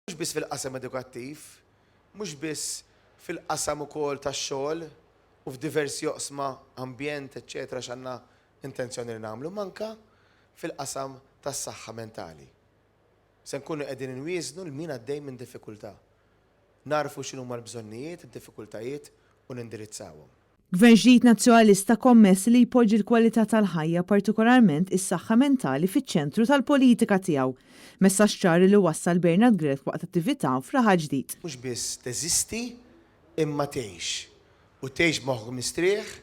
Mhux biss fil-qasam edukattiv, mhux biss fil-qasam ukoll tax-xogħol u f'diversi joqsma ambjent, eċċetera x'għandna intenzjoni li nagħmlu, manka fil-qasam tas-saħħa mentali. Se nkunu qegħdin inwiesnu l min għaddej minn diffikultà. Narfu x'inhuma l-bżonnijiet, id-diffikultajiet u nindirizzawhom. Gvern ġdid nazzjonalista kommess li jpoġġi l-kwalità tal-ħajja partikolarment is-saħħa mentali fiċ-ċentru tal-politika tiegħu. Messaġġ ċar li wassal Bernard Grech waqt attività f'Raħal ġdid. Mhux biss teżisti imma tgħix u tgħix moħħ mistrieħ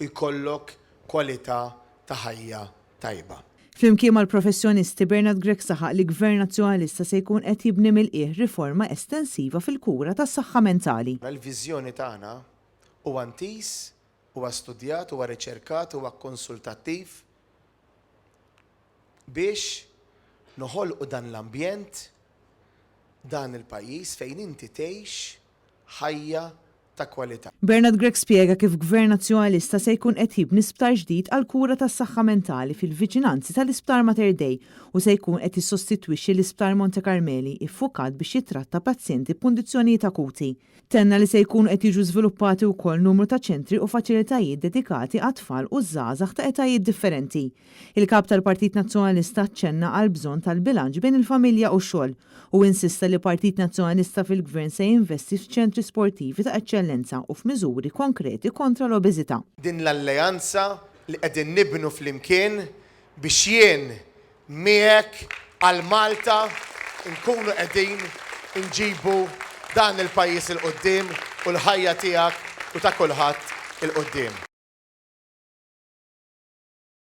u jkollok kwalità ta' ħajja tajba. Flimkien mal-professjonisti Bernard Grech saħaq li Gvern nazzjonalista se jkun qed jibni mill-qiegħ riforma estensiva fil-kura tas-saħħa mentali. Il-viżjoni tagħna huwa ntis, huwa studjat, huwa riċerkat, huwa konsultattiv biex noħolqu dan l-ambjent, dan il-pajjiż fejn inti tgħix ħajja ta' kwalità. Bernard Grech spjega kif Gvern nazzjonalista se jkun qed jibni sptar ġdid għal kura tas-saħħa mentali fil-viċinanzi tal-Isptar Mater Dei u se jkun qed jissostitwixxi l-Isptar Monte Carmeli iffukat biex jitratta pazjenti b'kundizzjonijiet akuti. Tenna li se jkunu qed jiġu żviluppati wkoll numru ta' ċentri u faċilitajiet dedikati għat-tfal u żgħażagħ ta' etajiet differenti. Il-kap tal-Partit Nazzjonalista ċenna għal bżonn tal-bilanċ bejn il-familja u x-xogħol u insista li Partit Nazzjonalista fil-Gvern se jinvesti f'ċentri sportivi ta' eċċellenza u f'miżuri konkreti kontra l-obeżità. Din l-alleanza li qegħdin nibnu flimkien biex jien miegħek għal Malta nkunu qegħdin inġibu dan il-pajjiż il-qudiem u l-ħajja tiegħek u ta' kulħadd il-qudiem.